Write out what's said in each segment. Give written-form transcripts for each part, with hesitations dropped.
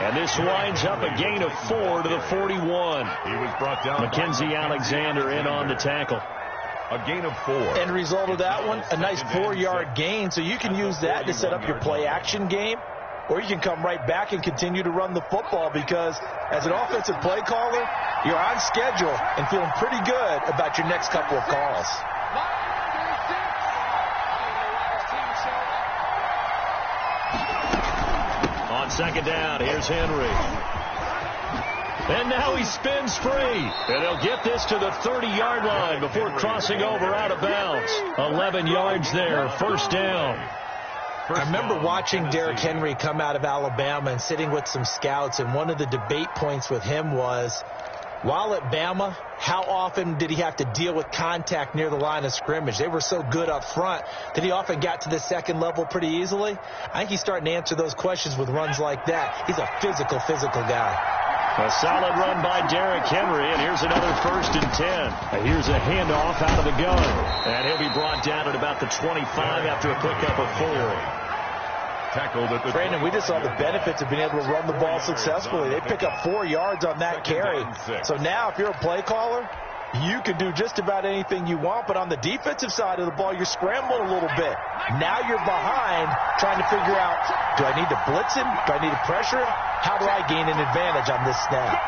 And this winds up a gain of 4 to the 41. He was brought down. Mackenzie Alexander in on the tackle. A gain of 4. End result of that one, a nice 4-yard gain. So you can use that to set up your play-action game, or you can come right back and continue to run the football because as an offensive play caller, you're on schedule and feeling pretty good about your next couple of calls. On second down, here's Henry. And now he spins free. And he'll get this to the 30-yard line before crossing over out of bounds. 11 yards there, first down. I remember watching Derrick Henry come out of Alabama and sitting with some scouts, and one of the debate points with him was, while at Bama, how often did he have to deal with contact near the line of scrimmage? They were so good up front that he often got to the second level pretty easily. I think he's starting to answer those questions with runs like that. He's a physical guy. A solid run by Derrick Henry, and here's another 1st and 10. And here's a handoff out of the gun. And he'll be brought down at about the 25 after a pickup of 4. Tackled at the Brandon, we just saw the benefits of being able to run the ball successfully. They pick up 4 yards on that carry. So now if you're a play caller, you can do just about anything you want, but on the defensive side of the ball, you're scrambling a little bit. Now you're behind trying to figure out, do I need to blitz him? Do I need to pressure him? How do I gain an advantage on this snap?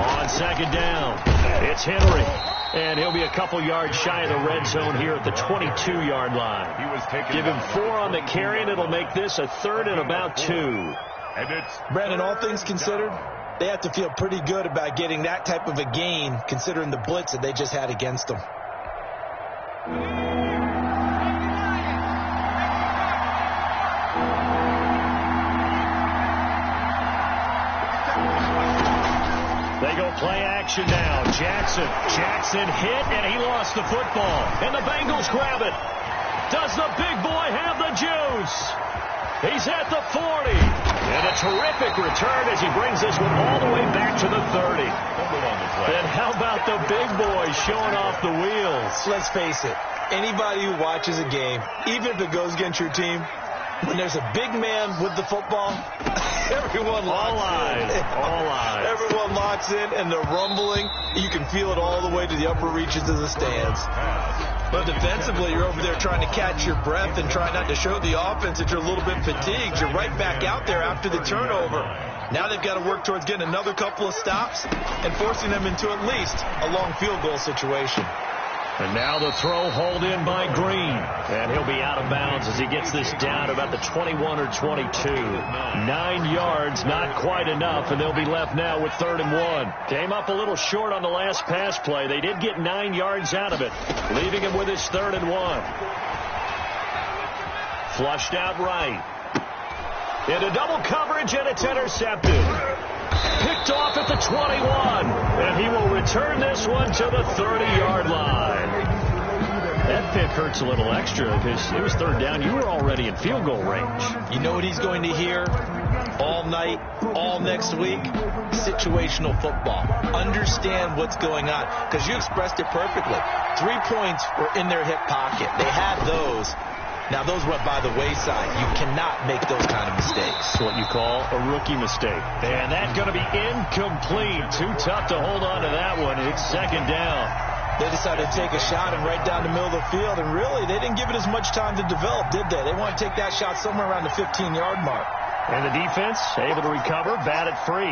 On second down, it's Henry. And he'll be a couple yards shy of the red zone here at the 22-yard line. Give him 4 on the carry, and it'll make this a 3rd and about 2. And it's Brandon, all things considered, they have to feel pretty good about getting that type of a gain considering the blitz that they just had against them. They go play action now. Jackson hit, and he lost the football. And the Bengals grab it. Does the big boy have the juice? He's at the 40. And a terrific return as he brings this one all the way back to the 30. And how about the big boy showing off the wheels? Let's face it, anybody who watches a game, even if it goes against your team, when there's a big man with the football, everyone locks in. All eyes. Everyone locks in, and they're rumbling. You can feel it all the way to the upper reaches of the stands. But defensively, you're over there trying to catch your breath and try not to show the offense that you're a little bit fatigued. You're right back out there after the turnover. Now they've got to work towards getting another couple of stops and forcing them into at least a long field goal situation. And now the throw hauled in by Green. And he'll be out of bounds as he gets this down to about the 21 or 22. 9 yards, not quite enough, and they'll be left now with 3rd and 1. Came up a little short on the last pass play. They did get 9 yards out of it, leaving him with his 3rd and 1. Flushed out right. Into double coverage, and it's intercepted. Picked off at the 21, and he will return this one to the 30-yard line. That pick hurts a little extra because it was 3rd down. You were already in field goal range. You know what he's going to hear all night, all next week? Situational football. Understand what's going on, because you expressed it perfectly. 3 points were in their hip pocket. They had those. Now, those went by the wayside. You cannot make those kind of mistakes. What you call a rookie mistake. And that's going to be incomplete. Too tough to hold on to that one. It's 2nd down. They decided to take a shot and right down the middle of the field, and really, they didn't give it as much time to develop, did they? They want to take that shot somewhere around the 15-yard mark. And the defense able to recover, bat it free.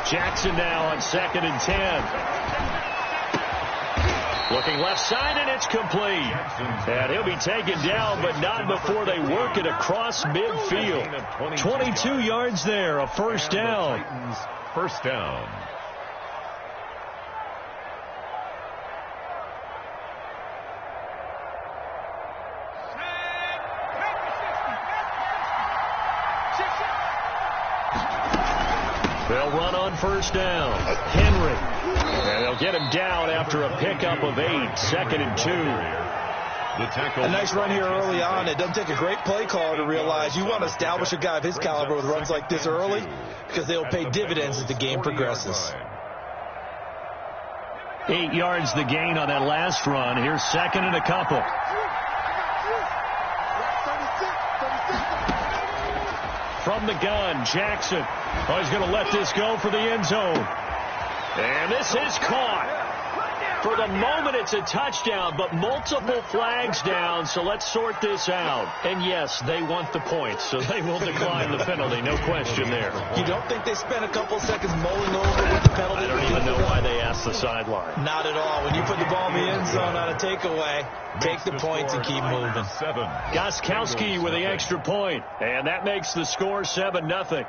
Jackson now on 2nd and 10. Looking left side, and it's complete. And he'll be taken down, but not before they work it across midfield. 22 yards there, a 1st down. First down. They'll run on 1st down. Henry. And they'll get him down after a pickup of 8. 2nd and 2. A nice run here early on. It doesn't take a great play caller to realize you want to establish a guy of his caliber with runs like this early, because they'll pay dividends as the game progresses. 8 yards the gain on that last run. Here's 2nd and a couple. from the gun. Jackson. Oh, he's going to let this go for the end zone. And this is caught. For the moment, it's a touchdown, but multiple flags down, so let's sort this out. And, yes, they want the points, so they will decline the penalty. No question there. You don't think they spent a couple seconds mulling over with the penalty? I don't even know why they asked the sideline. Not at all. When you put the ball in the end zone on a takeaway, take the points and keep moving. Gostkowski with the extra point, and that makes the score 7-0.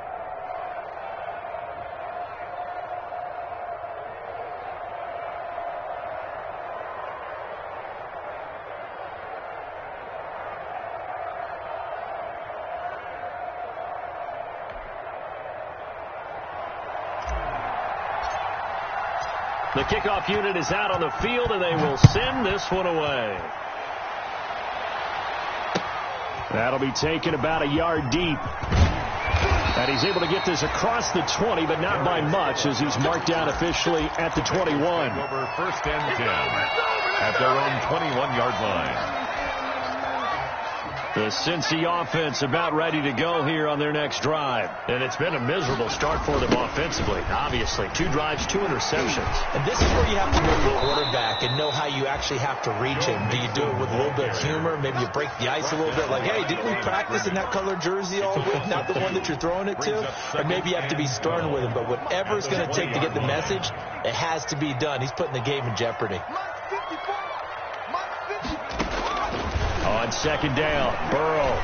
The kickoff unit is out on the field, and they will send this one away. That'll be taken about a yard deep. And he's able to get this across the 20, but not by much, as he's marked down officially at the 21. Over first and 10 at their own 21-yard line. The Cincy offense about ready to go here on their next drive. And it's been a miserable start for them offensively, obviously. 2 drives, 2 interceptions. And this is where you have to know your quarterback and know how you actually have to reach him. Do you do it with a little bit of humor? Maybe you break the ice a little bit, like, hey, didn't we practice in that color jersey all week, not the one that you're throwing it to? Or maybe you have to be stern with him. But whatever it's going to take to get the message, it has to be done. He's putting the game in jeopardy. On second down, Burrow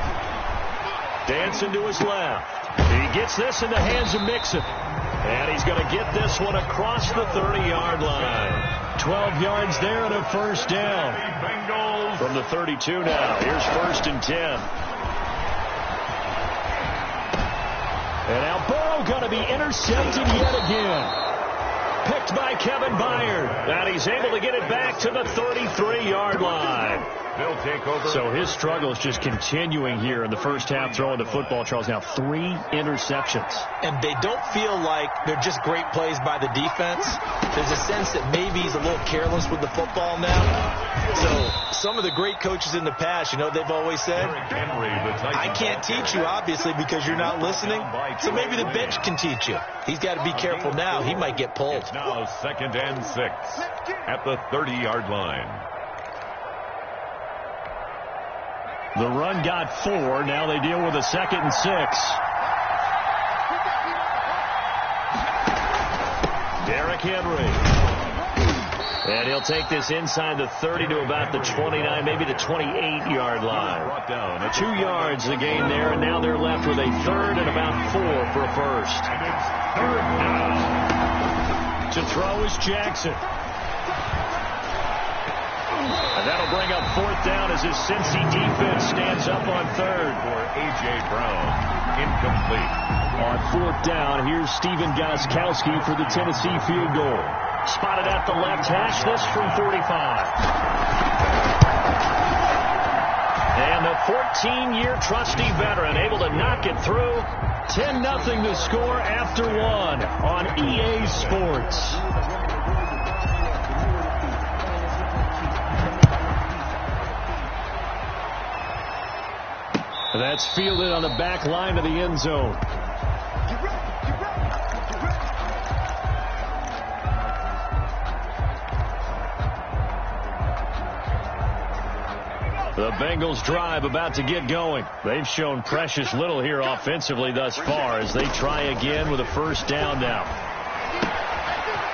dancing to his left. He gets this in the hands of Mixon. And he's going to get this one across the 30-yard line. 12 yards there and a first down. From the 32 now. Here's first and 10. And now Burrow going to be intercepted yet again. Picked by Kevin Byard. And he's able to get it back to the 33-yard line. They'll take over. So his struggle is just continuing here in the first half throwing the football, Charles. Now 3 interceptions. And they don't feel like they're just great plays by the defense. There's a sense that maybe he's a little careless with the football now. So some of the great coaches in the past, you know, they've always said, I can't teach you, obviously, because you're not listening. So maybe the bench can teach you. He's got to be careful now. He might get pulled. It's now second and 6 at the 30-yard line. The run got 4. Now they deal with a second and 6. Derrick Henry. And he'll take this inside the 30 to about the 29, maybe the 28-yard line. 2 yards the gain there, and now they're left with a third and about 4 for a first. And it's third down. To throw is Jackson. And that'll bring up fourth down as his Cincy defense stands up on third. For A.J. Brown, incomplete. On fourth down, here's Stephen Gostkowski for the Tennessee field goal. Spotted at the left hash, this from 45. And the 14-year trusty veteran able to knock it through. 10-0 the score after 1 on EA Sports. That's fielded on the back line of the end zone. The Bengals drive about to get going. They've shown precious little here offensively thus far as they try again with a first down now.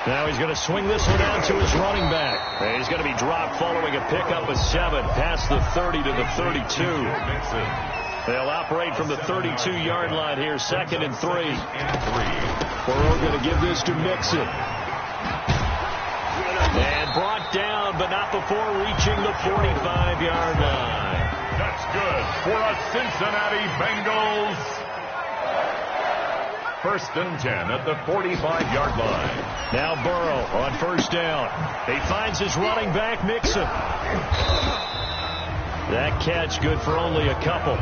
Now he's going to swing this one out to his running back. And he's going to be dropped following a pickup of 7 past the 30 to the 32. They'll operate from the 32-yard line here, second and 3. Burrow going to give this to Mixon. And brought down, but not before reaching the 45-yard line. That's good for a Cincinnati Bengals. First and 10 at the 45-yard line. Now Burrow on first down. He finds his running back, Mixon. That catch good for only a couple.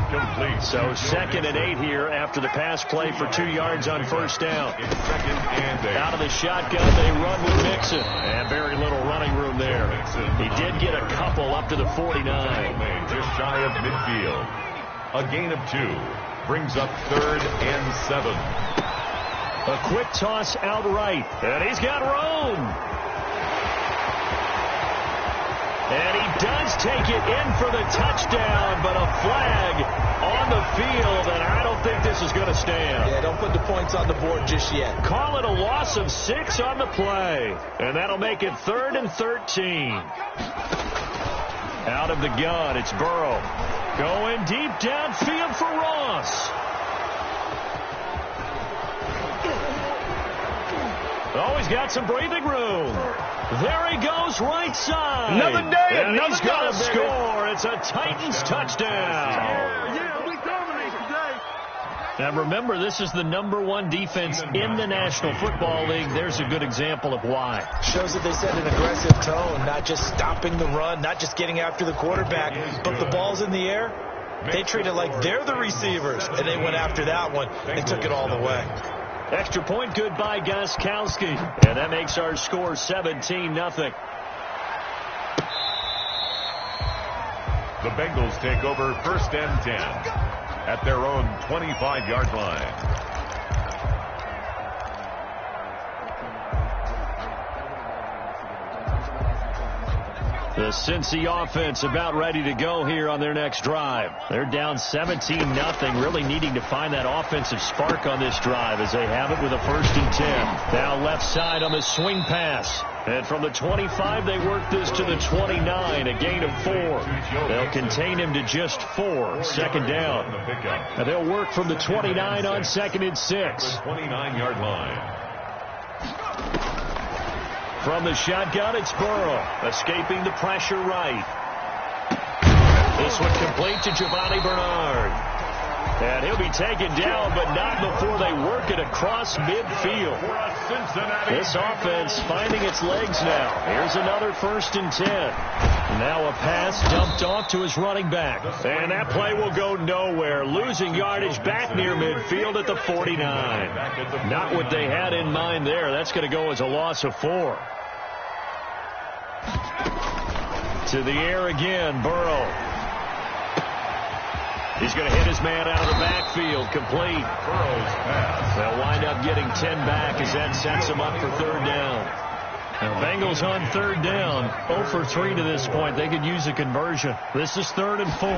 Complete. So second and 8 here after the pass play for 2 yards on first down. It's second and 8. Out of the shotgun, they run with Mixon. And very little running room there. He did get a couple up to the 49. Just shy of midfield. A gain of 2. brings up 3rd and 7. A quick toss out right, and he's got room. And he does take it in for the touchdown, but a flag on the field, and I don't think this is going to stand. Yeah, don't put the points on the board just yet. Call it a loss of 6 on the play, and that'll make it 3rd and 13. Out of the gun, it's Burrow. Going deep downfield for Ross. Oh, he's got some breathing room. There he goes, right side. Another day, and another he's going to baby. score. It's a Titans touchdown. Yeah, we dominate today. Now remember, this is the #1 defense in the National Football League. There's a good example of why. Shows that they set an aggressive tone, not just stopping the run, not just getting after the quarterback, but the ball's in the air. They treat it like they're the receivers, and they went after that one and took it all the way. Extra point good by Gostkowski, and that makes our score 17-0. The Bengals take over 1st and 10 at their own 25-yard line. The Cincy offense about ready to go here on their next drive. They're down 17-0, really needing to find that offensive spark on this drive as they have it with a 1st and 10. Now left side on the swing pass. And from the 25, they work this to the 29, a gain of 4. They'll contain him to just 4, 2nd down. And they'll work from the 29 on 2nd and 6. 29-yard line. From the shotgun, it's Burrow, escaping the pressure right. This one complete to Giovanni Bernard. And he'll be taken down, but not before they work it across midfield. This offense finding its legs now. Here's another 1st and 10. Now a pass dumped off to his running back. And that play will go nowhere, losing yardage back near midfield at the 49. Not what they had in mind there. That's going to go as a loss of 4. To the air again, Burrow. He's going to hit his man out of the backfield, complete. Burrow's pass. They'll wind up getting 10 back as that sets them up for 3rd down. Now, Bengals on 3rd down, 0 for 3 to this point. They could use a conversion. This is 3rd and 4.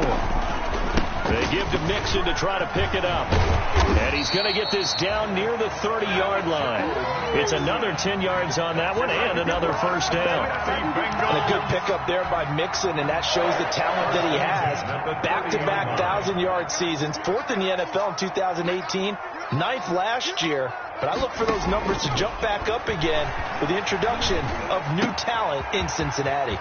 They give to Mixon to try to pick it up. And he's going to get this down near the 30-yard line. It's another 10 yards on that one and another 1st down. And a good pickup there by Mixon, and that shows the talent that he has. Back-to-back 1,000-yard seasons, 4th in the NFL in 2018, 9th last year. But I look for those numbers to jump back up again with the introduction of new talent in Cincinnati.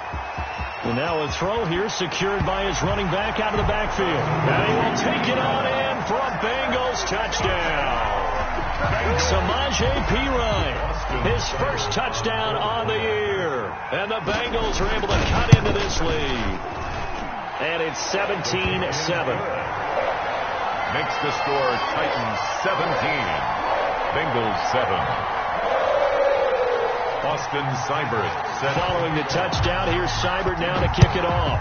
And now a throw here secured by his running back out of the backfield. And he will take it on in for a Bengals touchdown. Samaje Perine, his 1st touchdown on the year. And the Bengals are able to cut into this lead. And it's 17-7. Makes the score Titans 17. Bengals 7. Austin Seibert set. Following the touchdown, here's Seibert now to kick it off.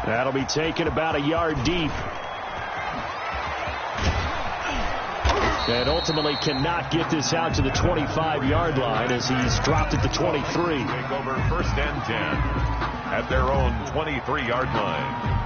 That'll be taken about a yard deep. And ultimately cannot get this out to the 25-yard line as he's dropped at the 23. Take over 1st and 10 at their own 23-yard line.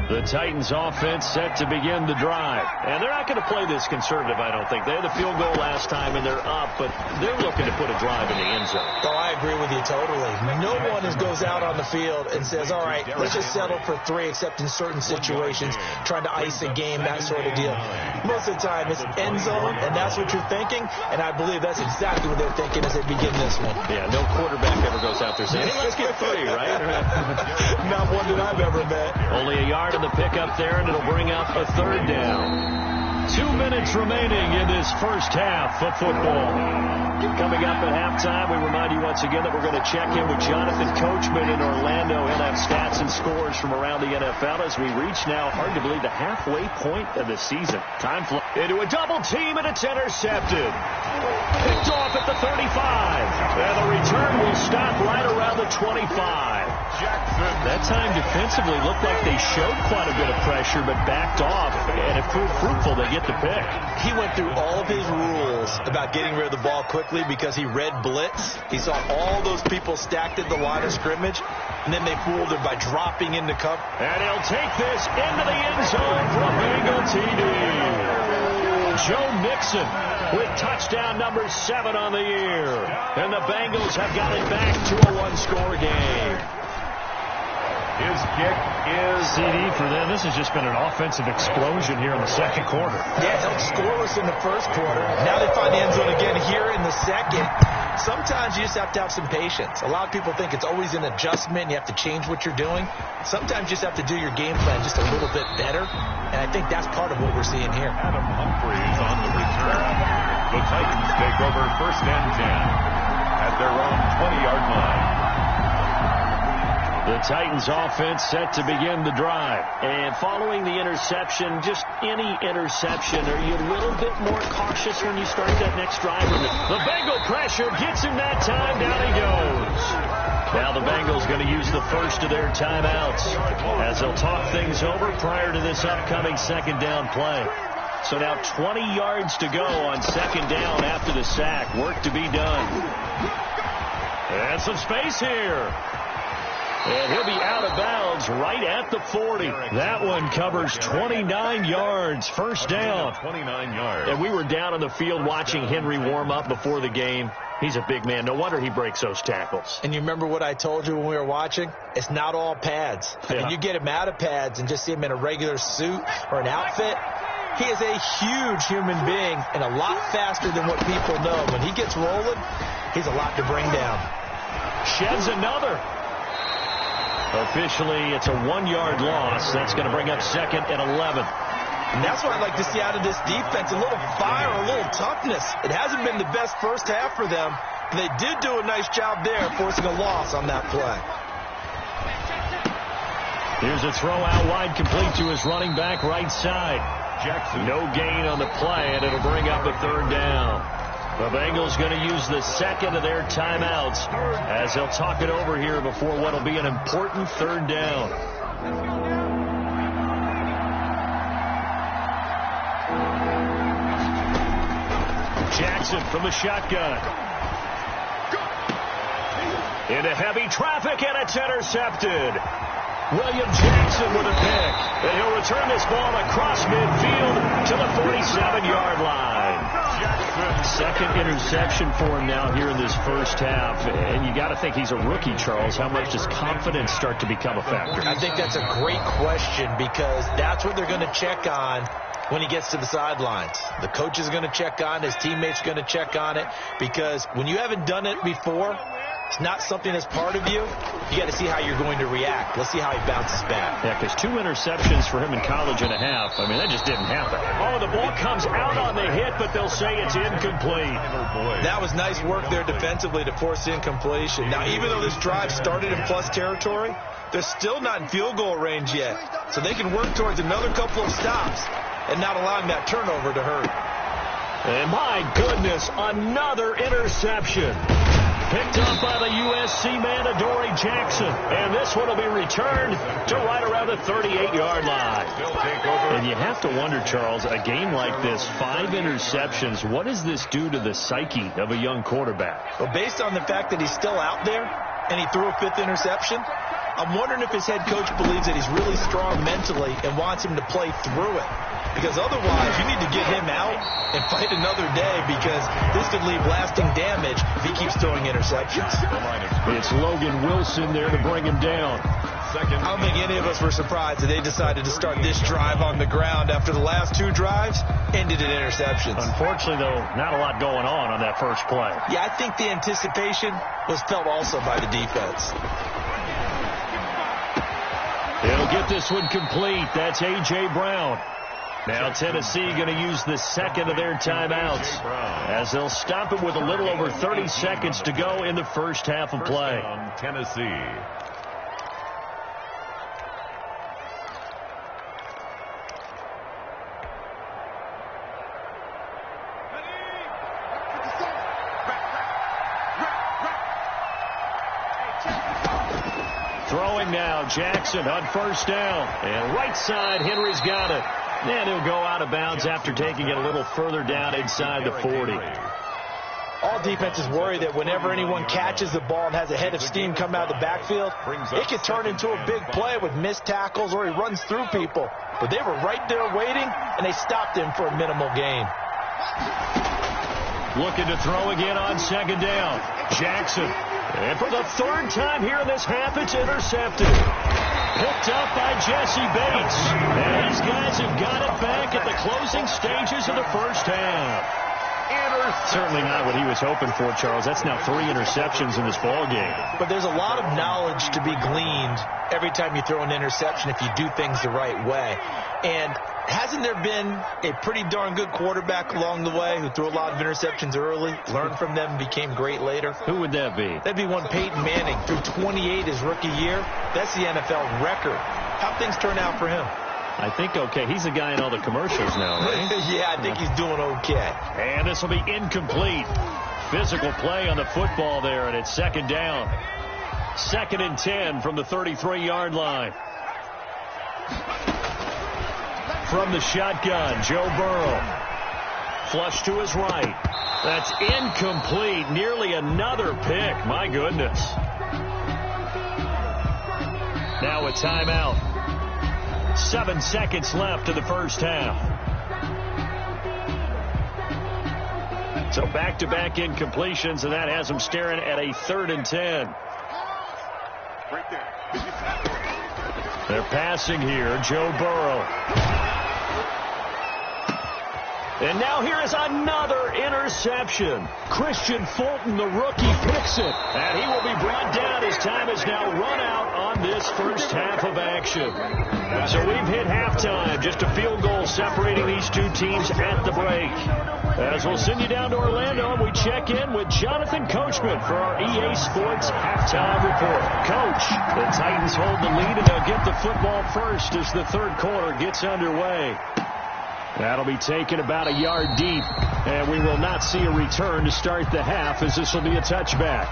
The Titans offense set to begin the drive. And they're not going to play this conservative, I don't think. They had the field goal last time, and they're up, but they're looking to put a drive in the end zone. Oh, I agree with you totally. No one goes out on the field and says, all right, let's just settle for 3, except in certain situations, trying to ice a game, that sort of deal. Most of the time, it's end zone, and that's what you're thinking, and I believe that's exactly what they're thinking as they begin this one. Yeah, no quarterback ever goes out there saying, hey, let's get 3, right? Not one that I've ever met. Only a yard in the pickup there, and it'll bring up a 3rd down. 2 minutes remaining in this 1st half of football. Coming up at halftime, we remind you once again that we're going to check in with Jonathan Coachman in Orlando. He'll have stats and scores from around the NFL as we reach now, hard to believe, the halfway point of the season. Time flies into a double team, and it's intercepted. Picked off at the 35. And the return will stop right around the 25. That time defensively looked like they showed quite a bit of pressure but backed off, and it proved fruitful. They get the pick. He went through all of his rules about getting rid of the ball quickly because he read blitz. He saw all those people stacked at the line of scrimmage, and then they fooled him by dropping into cover. And he'll take this into the end zone for a Bengal TD. Joe Mixon with touchdown number 7 on the year. And the Bengals have got it back to a one-score game. His kick is CD for them. This has just been an offensive explosion here in the second quarter. Yeah, held scoreless in the first quarter. Now they find the end zone again here in the second. Sometimes you just have to have some patience. A lot of people think it's always an adjustment. You have to change what you're doing. Sometimes you just have to do your game plan just a little bit better. And I think that's part of what we're seeing here. Adam Humphries on the return. The Titans take over 1st and 10 at their own 20-yard line. The Titans offense set to begin the drive. And following the interception, just any interception, are you a little bit more cautious when you start that next drive? The Bengal pressure gets him that time. Down he goes. Now the Bengals going to use the first of their timeouts as they'll talk things over prior to this upcoming second down play. So now 20 yards to go on second down after the sack. Work to be done. And some space here. And he'll be out of bounds right at the 40. That one covers 29 yards. First down. 29 yards. And we were down on the field watching Henry warm up before the game. He's a big man. No wonder he breaks those tackles. And you remember what I told you when we were watching? It's not all pads. I mean, you get him out of pads and just see him in a regular suit or an outfit. He is a huge human being and a lot faster than what people know. When he gets rolling, he's a lot to bring down. Sheds another. Officially, it's a 1-yard loss. That's going to bring up second and 11. And that's what I'd like to see out of this defense, a little fire, a little toughness. It hasn't been the best first half for them, but they did do a nice job there forcing a loss on that play. Here's a throw out wide, complete to his running back right side. Jackson. No gain on the play, and it'll bring up a third down. The Bengals going to use the second of their timeouts as they'll talk it over here before what will be an important third down. Jackson from the shotgun. Into heavy traffic, and it's intercepted. William Jackson with a pick. And he'll return this ball across midfield to the 47-yard line. Second interception for him now here in this first half. And you got to think he's a rookie, Charles. How much does confidence start to become a factor? I think that's a great question because that's what they're going to check on when he gets to the sidelines. The coach is going to check on, his teammates are going to check on it, because when you haven't done it before, it's not something that's part of you. You got to see how you're going to react. Let's see how he bounces back. Yeah, because 2 interceptions for him in college and a half. I mean, that just didn't happen. Oh, the ball comes out on the hit, but they'll say it's incomplete. That was nice work there defensively to force incompletion. Now, even though this drive started in plus territory, they're still not in field goal range yet. So they can work towards another couple of stops and not allowing that turnover to hurt. And my goodness, another interception. Picked up by the USC man, Adoree Jackson. And this one will be returned to right around the 38-yard line. And you have to wonder, Charles, a game like this, 5 interceptions, what does this do to the psyche of a young quarterback? Well, based on the fact that he's still out there and he threw a 5th interception, I'm wondering if his head coach believes that he's really strong mentally and wants him to play through it. Because otherwise, you need to get him out and fight another day, because this could leave lasting damage if he keeps throwing interceptions. It's Logan Wilson there to bring him down. I don't think any of us were surprised that they decided to start this drive on the ground after the last 2 drives ended in interceptions. Unfortunately, though, not a lot going on that first play. Yeah, I think the anticipation was felt also by the defense. He'll get this one complete. That's A.J. Brown. Now Tennessee going to use the second of their timeouts as they'll stop it with a little over 30 seconds to go in the first half of play. Tennessee. Throwing now, Jackson on first down. And right side, Henry's got it. And he'll go out of bounds after taking it a little further down inside the 40. All defenses worry that whenever anyone catches the ball and has a head of steam come out of the backfield, it could turn into a big play with missed tackles or he runs through people. But they were right there waiting, and they stopped him for a minimal gain. Looking to throw again on second down. Jackson. And for the third time here in this half, it's intercepted. Picked up by Jesse Bates. And these guys have got it back at the closing stages of the first half. Certainly not what he was hoping for, Charles. That's now 3 interceptions in this ball game. But there's a lot of knowledge to be gleaned every time you throw an interception if you do things the right way. And hasn't there been a pretty darn good quarterback along the way who threw a lot of interceptions early, learned from them, became great later? Who would that be? That'd be one Peyton Manning. Threw 28 his rookie year. That's the NFL record. How'd things turn out for him? I think okay. He's the guy in all the commercials now, right? Yeah, I think he's doing okay. And this will be incomplete. Physical play on the football there, and it's second down. 2nd and 10 from the 33-yard line. From the shotgun, Joe Burrow. Flush to his right. That's incomplete. Nearly another pick. My goodness. Now a timeout. 7 seconds left in the first half. So back-to-back incompletions, and that has them staring at a 3rd and 10. Right there. They're passing here. Joe Burrow. And now here is another interception. Christian Fulton, the rookie, picks it. And he will be brought down. His time is now run out on this first half of action. So we've hit halftime. Just a field goal separating these two teams at the break. As we'll send you down to Orlando, and we check in with Jonathan Coachman for our EA Sports Halftime Report. Coach, the Titans hold the lead, and they'll get the football first as the third quarter gets underway. That'll be taken about a yard deep, and we will not see a return to start the half, as this will be a touchback.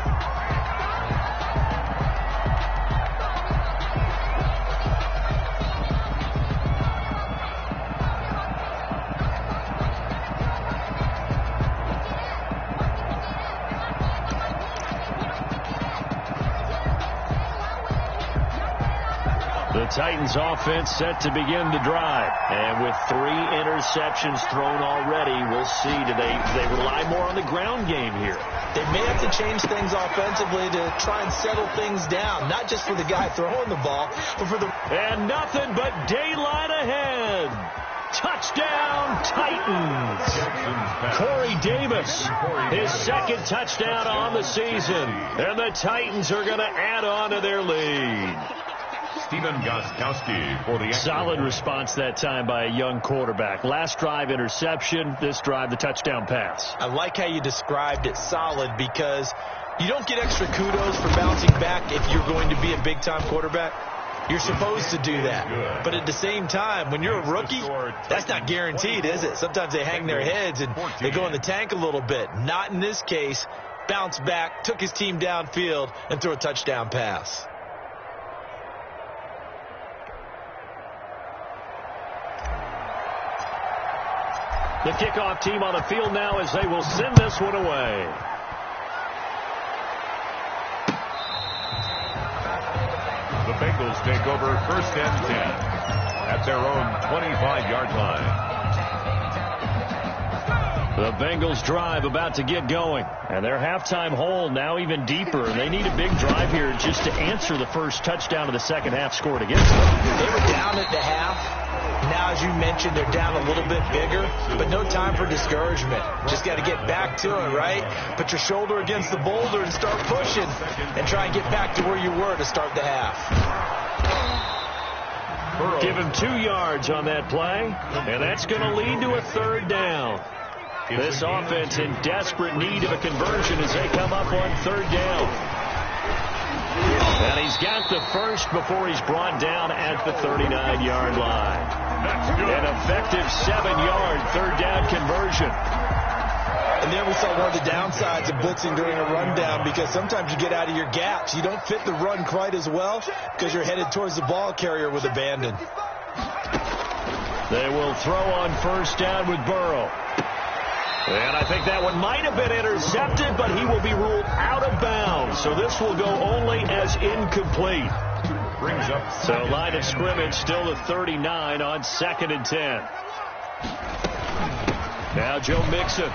The Titans offense set to begin the drive. And with 3 interceptions thrown already, we'll see. Do they rely more on the ground game here? They may have to change things offensively to try and settle things down. Not just for the guy throwing the ball, but for the... And nothing but daylight ahead. Touchdown, Titans. Corey Davis, his 2nd touchdown on the season. And the Titans are going to add on to their lead. Stephen Gostkowski for the solid response that time by a young quarterback. Last drive interception, this drive the touchdown pass. I like how you described it, solid, because you don't get extra kudos for bouncing back if you're going to be a big-time quarterback. You're supposed to do that. But at the same time, when you're a rookie, that's not guaranteed, is it? Sometimes they hang their heads and they go in the tank a little bit. Not in this case. Bounced back, took his team downfield, and threw a touchdown pass. The kickoff team on the field now as they will send this one away. The Bengals take over 1st and 10 at their own 25-yard line. The Bengals drive about to get going. And their halftime hole now even deeper. And they need a big drive here just to answer the first touchdown of the second half scored against them. They were down at the half. Now, as you mentioned, they're down a little bit bigger, but no time for discouragement. Just got to get back to it, right? Put your shoulder against the boulder and start pushing and try and get back to where you were to start the half. Give him 2 yards on that play, and that's going to lead to a 3rd down. This offense in desperate need of a conversion as they come up on 3rd down. And he's got the first before he's brought down at the 39-yard line. An effective 7-yard 3rd down conversion. And there we saw one of the downsides of blitzing during a rundown, because sometimes you get out of your gaps. You don't fit the run quite as well because you're headed towards the ball carrier with abandon. They will throw on first down with Burrow. And I think that one might have been intercepted, but he will be ruled out of bounds. So this will go only as incomplete. Brings up so line of scrimmage still to 39 on 2nd and 10. Now Joe Mixon.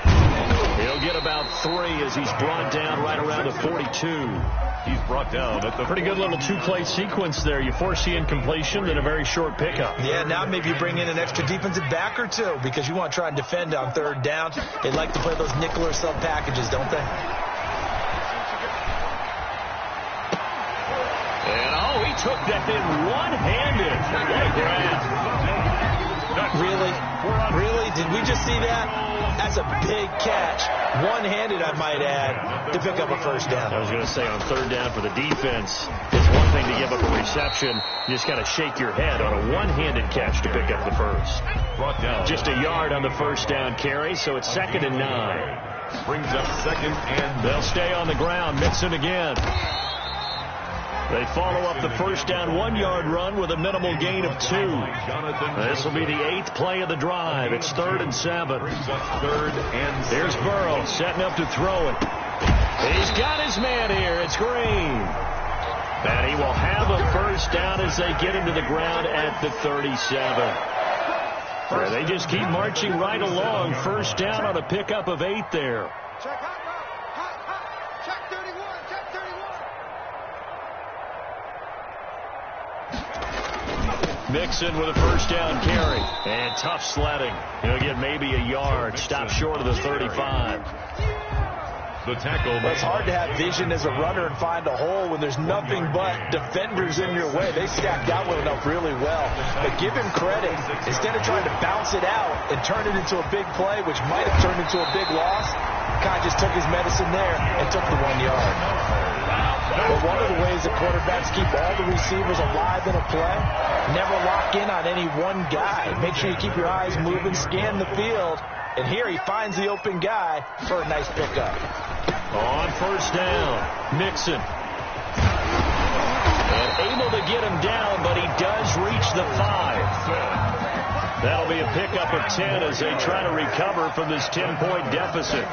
He'll get about 3 as he's brought down right around the 42. He's brought down at the pretty good little two-play sequence there. You force the incompletion, then a very short pickup. Yeah, now maybe you bring in an extra defensive back or two because you want to try and defend on 3rd down. They like to play those nickel or sub packages, don't they? And, oh, he took that thing one-handed. What a grab. Really? Really? Did we just see that? That's a big catch. One-handed, I might add, to pick up a first down. I was going to say on 3rd down for the defense, it's one thing to give up a reception. You just got to shake your head on a one-handed catch to pick up the first. Brought down. Just a yard on the first down carry, so it's 2nd and 9. Brings up 2nd and they'll stay on the ground. Mixon again. They follow up the first down 1-yard run with a minimal gain of 2. This will be the 8th play of the drive. It's 3rd and 7. Here's Burrow setting up to throw it. He's got his man here. It's Green. And he will have a first down as they get him to the ground at the 37. They just keep marching right along. First down on a pickup of 8 there. Mixon with a first down carry. And tough sledding. He'll get maybe a yard. Stop short of the 35. The tackle. It's hard to have vision as a runner and find a hole when there's nothing but defenders in your way. They stacked that one up really well. But give him credit. Instead of trying to bounce it out and turn it into a big play, which might have turned into a big loss, Kai just took his medicine there and took the 1 yard. But one of the ways that quarterbacks keep all the receivers alive in a play, never lock in on any one guy. Make sure you keep your eyes moving, scan the field, and here he finds the open guy for a nice pickup. On first down, Mixon. And able to get him down, but he does reach the 5. That'll be a pickup of 10 as they try to recover from this 10-point deficit.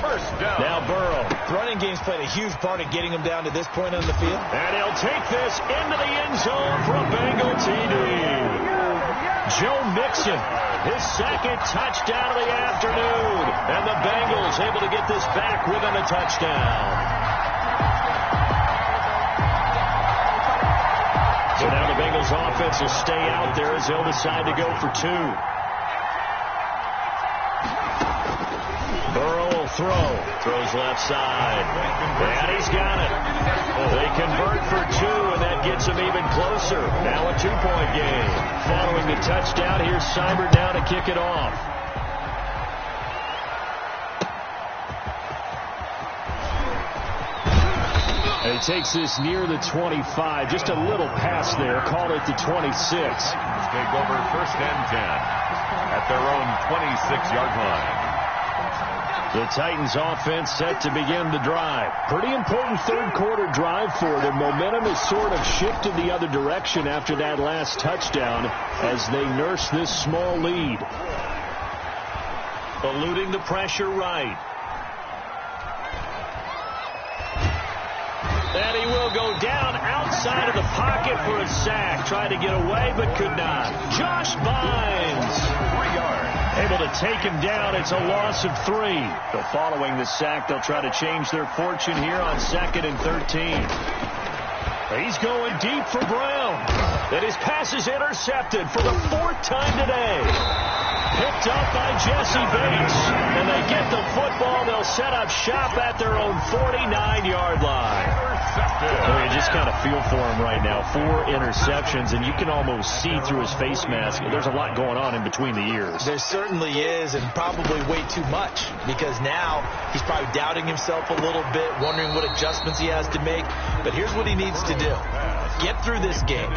First down. Now Burrow. The running game's played a huge part of getting him down to this point on the field. And he'll take this into the end zone for a Bengal TD. Joe Mixon, his 2nd touchdown of the afternoon. And the Bengals able to get this back within a touchdown. So now the Bengals offense will stay out there as they'll decide to go for 2. Burrow will throw. Throws left side. And he's got it. They convert for 2, and that gets them even closer. Now a 2-point game. Following the touchdown, here's Seibert now to kick it off. And he takes this near the 25. Just a little pass there. Call it the 26. Take over 1st and 10 at their own 26-yard line. The Titans offense set to begin the drive. Pretty important 3rd quarter drive for them. Momentum has sort of shifted the other direction after that last touchdown as they nurse this small lead. Eluding the pressure right. And he will go down outside of the pocket for a sack. Tried to get away, but could not. Josh Bynes. 3 yards. Able to take him down. It's a loss of 3. So following the sack, they'll try to change their fortune here on 2nd and 13. He's going deep for Brown. And his pass is intercepted for the 4th time today. Picked up by Jesse Bates. And they get the football. They'll set up shop at their own 49-yard line. You just kind of feel for him right now. 4 interceptions, and you can almost see through his face mask. There's a lot going on in between the ears. There certainly is, and probably way too much, because now he's probably doubting himself a little bit, wondering what adjustments he has to make. But here's what he needs to do. Get through this game.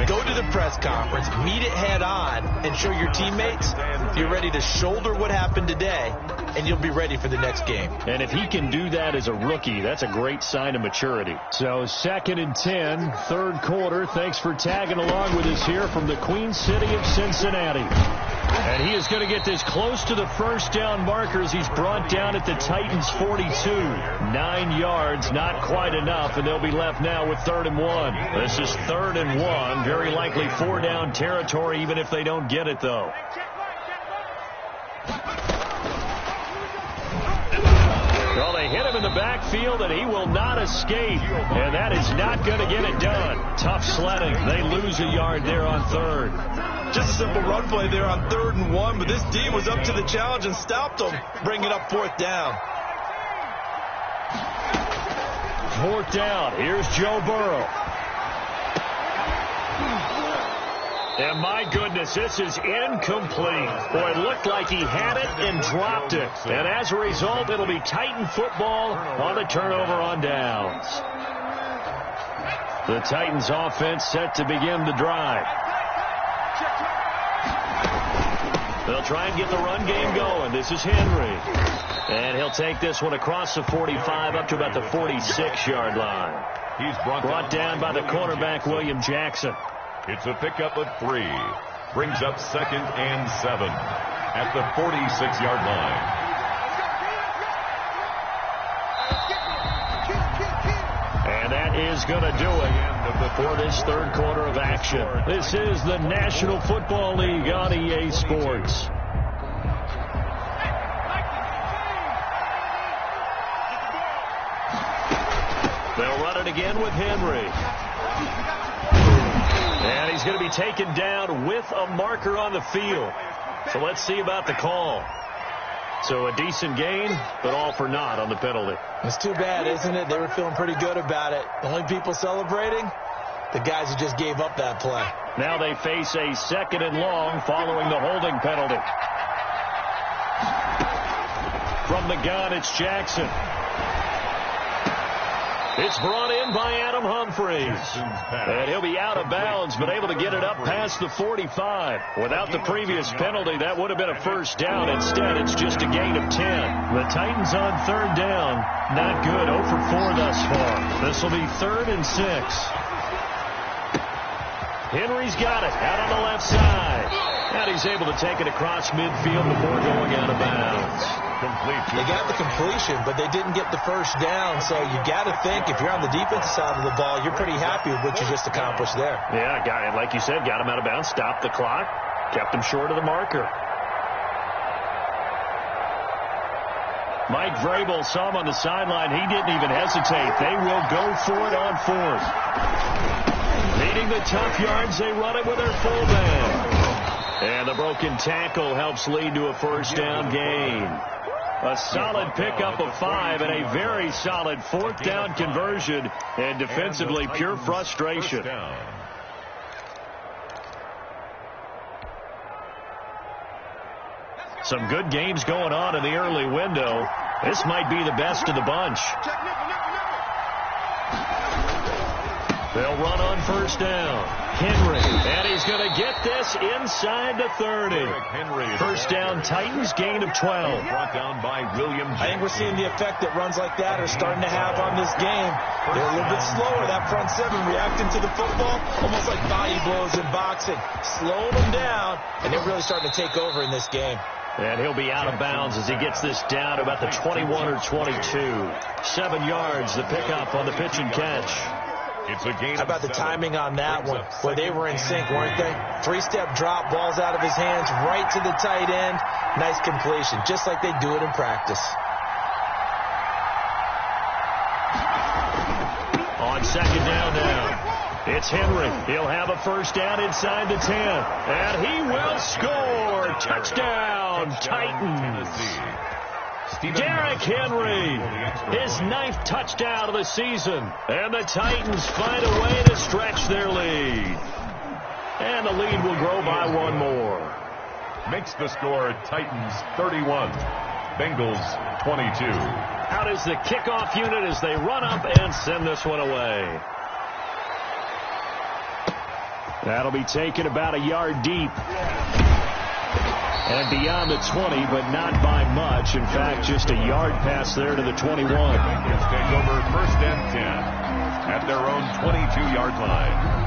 Go to the press conference, meet it head on, and show your teammates you're ready to shoulder what happened today, and you'll be ready for the next game. And if he can do that as a rookie, that's a great sign of maturity. So 2nd and 10, third quarter. Thanks for tagging along with us here from the Queen City of Cincinnati. And he is going to get this close to the first down markers. He's brought down at the Titans' 42. 9 yards, not quite enough, and they'll be left now with 3rd and 1. This is 3rd and 1. Very likely 4-down territory, even if they don't get it, though. Well, they hit him in the backfield, and he will not escape. And that is not going to get it done. Tough sledding. They lose a yard there on 3rd. Just a simple run play there on 3rd and 1, but this D was up to the challenge and stopped them, bringing up 4th down. 4th down. Here's Joe Burrow. And my goodness, this is incomplete. Boy, it looked like he had it and dropped it. And as a result, it'll be Titan football on the turnover on downs. The Titans offense set to begin the drive. They'll try and get the run game going. This is Henry. And he'll take this one across the 45 up to about the 46-yard line. He's brought down by the cornerback, William Jackson. It's a pickup of 3. Brings up 2nd and 7 at the 46-yard line. And that is going to do it for this third quarter of action. This is the National Football League on EA Sports. They'll run it again with Henry. And he's going to be taken down with a marker on the field. So let's see about the call. So a decent gain, but all for naught on the penalty. It's too bad, isn't it? They were feeling pretty good about it. The only people celebrating, the guys who just gave up that play. Now they face a 2nd and long following the holding penalty. From the gun, it's Jackson. It's brought in by Adam Humphries. And he'll be out of bounds, but able to get it up past the 45. Without the previous penalty, that would have been a first down. Instead, it's just a gain of 10. The Titans on 3rd down. Not good. 0 for 4 thus far. This will be 3rd and 6. Henry's got it out on the left side. And he's able to take it across midfield before going out of bounds. They got the completion, but they didn't get the first down. So you got to think if you're on the defensive side of the ball, you're pretty happy with what you just accomplished there. Yeah, like you said, got him out of bounds, stopped the clock, kept him short of the marker. Mike Vrabel saw him on the sideline. He didn't even hesitate. They will go for it on 4th. Needing the tough yards, they run it with their fullback. And the broken tackle helps lead to a first down gain. A solid pickup of 5 and a very solid 4th down conversion, and defensively pure frustration. Some good games going on in the early window. This might be the best of the bunch. They'll run on first down. Henry, and he's going to get this inside the 30. First down, Titans, gain of 12. Brought down by William Jackson. I think we're seeing the effect that runs like that are starting to have on this game. They're a little bit slower. That front 7 reacting to the football, almost like body blows in boxing. Slowing them down, and they're really starting to take over in this game. And he'll be out of bounds as he gets this down to about the 21 or 22. 7 yards, the pickup on the pitch and catch. It's a gain. How about the timing on that one? Where they were in sync, weren't they? 3-step drop, balls out of his hands, right to the tight end. Nice completion, just like they do it in practice. On 2nd down now, it's Henry. He'll have a first down inside the 10. And he will score. Touchdown, Titans. Derrick Henry, his 9th touchdown of the season. And the Titans find a way to stretch their lead. And the lead will grow by 1 more. Makes the score Titans 31, Bengals 22. Out is the kickoff unit as they run up and send this one away. That'll be taken about a yard deep. And beyond the 20, but not by much. In fact, just a yard pass there to the 21. The Bengals take over 1st and 10 at their own 22-yard line.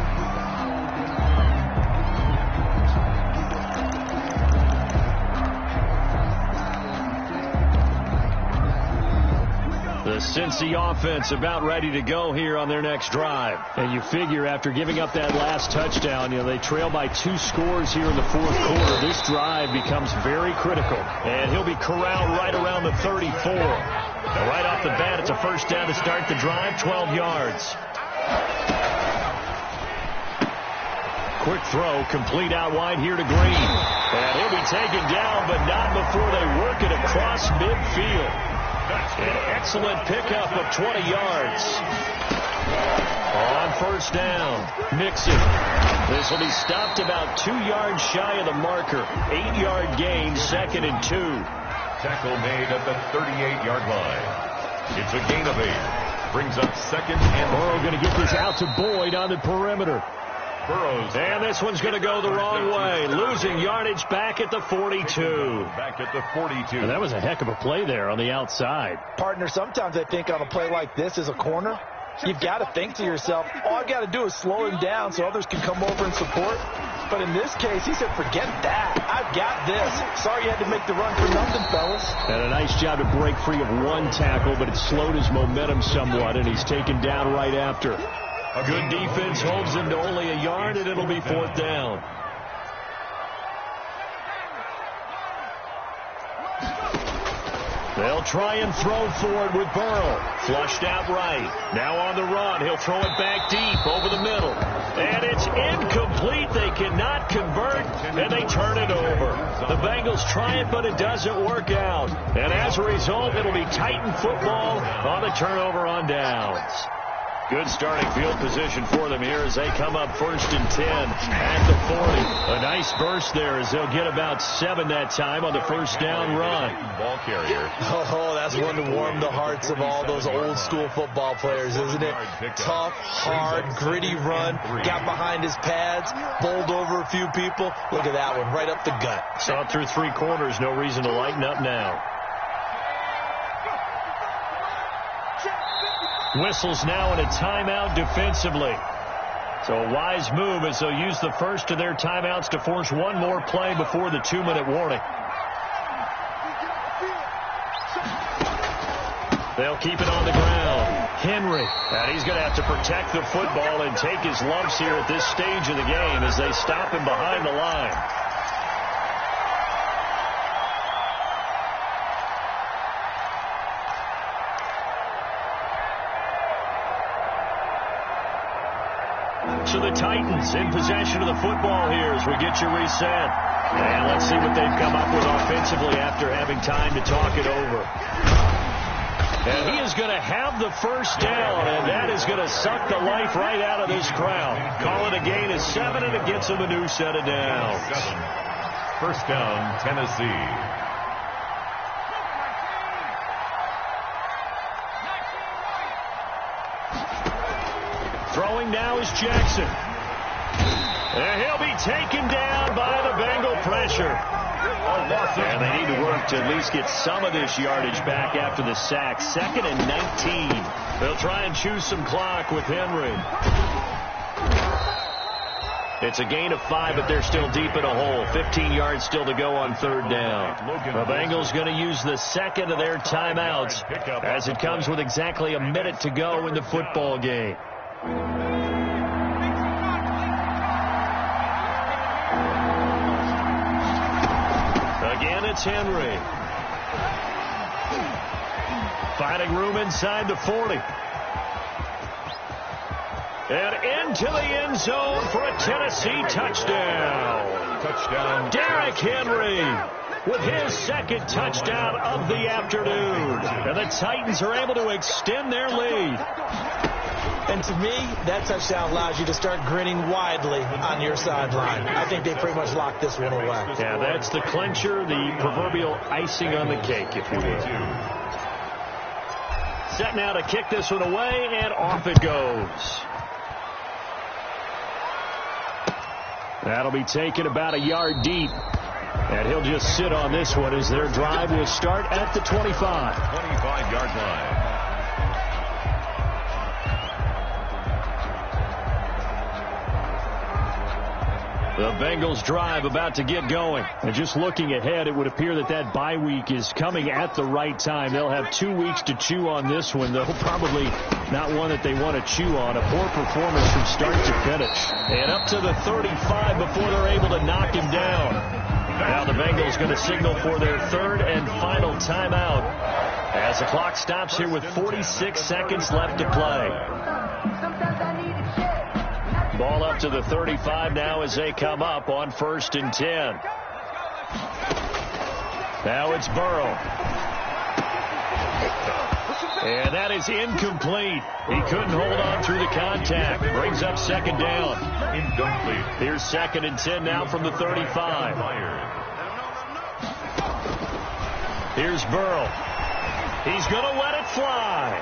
The Cincy offense about ready to go here on their next drive. And you figure after giving up that last touchdown, they trail by 2 scores here in the 4th quarter. This drive becomes very critical. And he'll be corralled right around the 34. Right off the bat, it's a 1st down to start the drive, 12 yards. Quick throw, complete out wide here to Green. And he'll be taken down, but not before they work it across midfield. An excellent pickup of 20 yards. On 1st down, Mixon. This will be stopped about 2 yards shy of the marker. 8-yard gain, 2nd and 2. Tackle made at the 38-yard line. It's a gain of 8. Brings up 2nd and... Burrow going to get this out to Boyd on the perimeter. Burrows. And this one's going to go the wrong way. Losing yardage back at the 42. Back at the 42. And that was a heck of a play there on the outside. Partner, sometimes I think on a play like this as a corner, you've got to think to yourself, all I've got to do is slow him down so others can come over and support. But in this case, he said, forget that. I've got this. Sorry you had to make the run for nothing, fellas. And a nice job to break free of 1 tackle, but it slowed his momentum somewhat, and he's taken down right after. A good defense holds him to only a yard, and it'll be 4th down. They'll try and throw for it with Burrow. Flushed out right. Now on the run. He'll throw it back deep over the middle. And it's incomplete. They cannot convert, and they turn it over. The Bengals try it, but it doesn't work out. And as a result, it'll be Titan football on the turnover on downs. Good starting field position for them here as they come up 1st and 10 at the 40. A nice burst there as they'll get about 7 that time on the 1st down run. Ball carrier. Oh, that's one to warm the hearts of all those old school football players, isn't it? Tough, hard, gritty run. Got behind his pads, bowled over a few people. Look at that one, right up the gut. Saw it through 3 quarters. No reason to lighten up now. Whistles now in a timeout defensively. So a wise move as they'll use the first of their timeouts to force one more play before the 2-minute warning. They'll keep it on the ground. Henry. And he's going to have to protect the football and take his lumps here at this stage of the game as they stop him behind the line. So the Titans in possession of the football here as we get you reset. And let's see what they've come up with offensively after having time to talk it over. And he is going to have the 1st down, and that is going to suck the life right out of this crowd. Call it a gain of 7, and it gets him a new set of downs. 1st down, Tennessee. Throwing now is Jackson. And he'll be taken down by the Bengal pressure. And they need to work to at least get some of this yardage back after the sack. 2nd and 19. They'll try and choose some clock with Henry. It's a gain of 5, but they're still deep in a hole. 15 yards still to go on 3rd down. The Bengals going to use the 2nd of their timeouts as it comes with exactly a minute to go in the football game. Again, it's Henry. Finding room inside the 40. And into the end zone for a Tennessee touchdown. Touchdown. Derrick Henry with his 2nd touchdown of the afternoon. And the Titans are able to extend their lead. And to me, that touchdown allows you to start grinning widely on your sideline. I think they pretty much locked this one away. Yeah, that's the clincher, the proverbial icing on the cake, if you will. Set now to kick this one away, and off it goes. That'll be taken about a yard deep. And he'll just sit on this one as their drive will start at the 25. 25-yard line. The Bengals drive about to get going. And just looking ahead, it would appear that that bye week is coming at the right time. They'll have 2 weeks to chew on this one, though probably not one that they want to chew on. A poor performance from start to finish. And up to the 35 before they're able to knock him down. Now the Bengals going to signal for their third and final timeout as the clock stops here with 46 seconds left to play. Ball up to the 35 now as they come up on 1st and 10. Now it's Burrow. And that is incomplete. He couldn't hold on through the contact. Brings up 2nd down. Incomplete. Here's 2nd and 10 now from the 35. Here's Burrow. He's going to let it fly.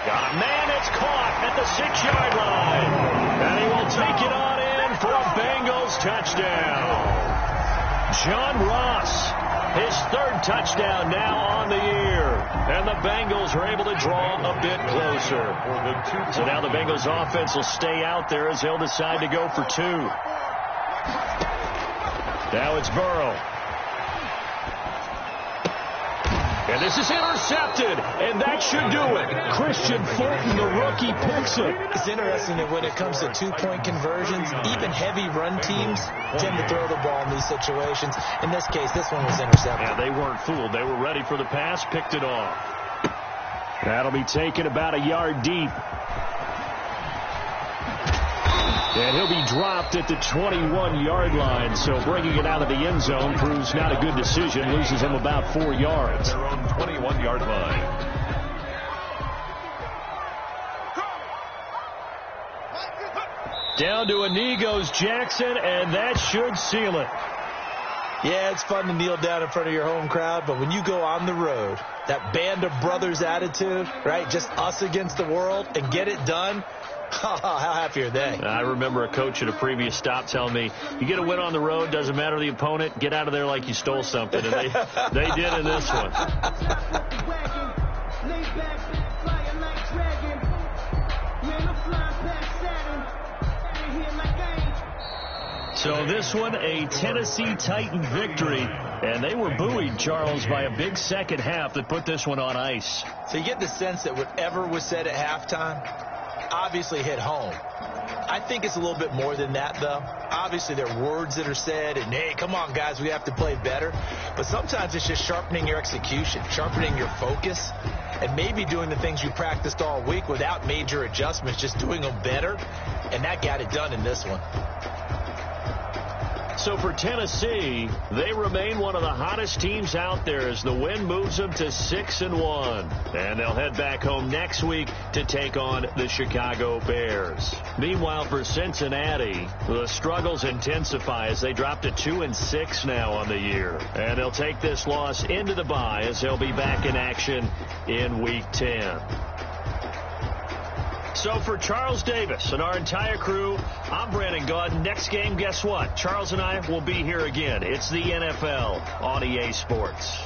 Got a man, it's caught at the 6-yard line. And he will take it on in for a Bengals touchdown. John Ross, his 3rd touchdown now on the year. And the Bengals are able to draw a bit closer. So now the Bengals offense will stay out there as they'll decide to go for 2. Now it's Burrow. And this is intercepted, and that should do it. Christian Fulton, the rookie, picks it. It's interesting that when it comes to 2-point conversions, even heavy run teams tend to throw the ball in these situations. In this case, this one was intercepted. Yeah, they weren't fooled. They were ready for the pass, picked it off. That'll be taken about a yard deep. And he'll be dropped at the 21-yard line, so bringing it out of the end zone proves not a good decision. Loses him about 4 yards. Their own 21-yard line. Down to a knee goes Jackson, and that should seal it. Yeah, it's fun to kneel down in front of your home crowd, but when you go on the road, that band of brothers attitude, right, just us against the world, and get it done, how happy are they? I remember a coach at a previous stop telling me, you get a win on the road, doesn't matter the opponent, get out of there like you stole something. And they did in this one. So this one, a Tennessee Titan victory. And they were buoyed, Charles, by a big second half that put this one on ice. So you get the sense that whatever was said at halftime obviously hit home. I think it's a little bit more than that, though. Obviously, there are words that are said, and, hey, come on, guys, we have to play better. But sometimes it's just sharpening your execution, sharpening your focus, and maybe doing the things you practiced all week without major adjustments, just doing them better. And that got it done in this one. So for Tennessee, they remain one of the hottest teams out there as the win moves them to 6-1. And they'll head back home next week to take on the Chicago Bears. Meanwhile, for Cincinnati, the struggles intensify as they drop to 2-6 now on the year. And they'll take this loss into the bye as they'll be back in action in Week 10. So for Charles Davis and our entire crew, I'm Brandon Gaudin. Next game, guess what? Charles and I will be here again. It's the NFL on EA Sports.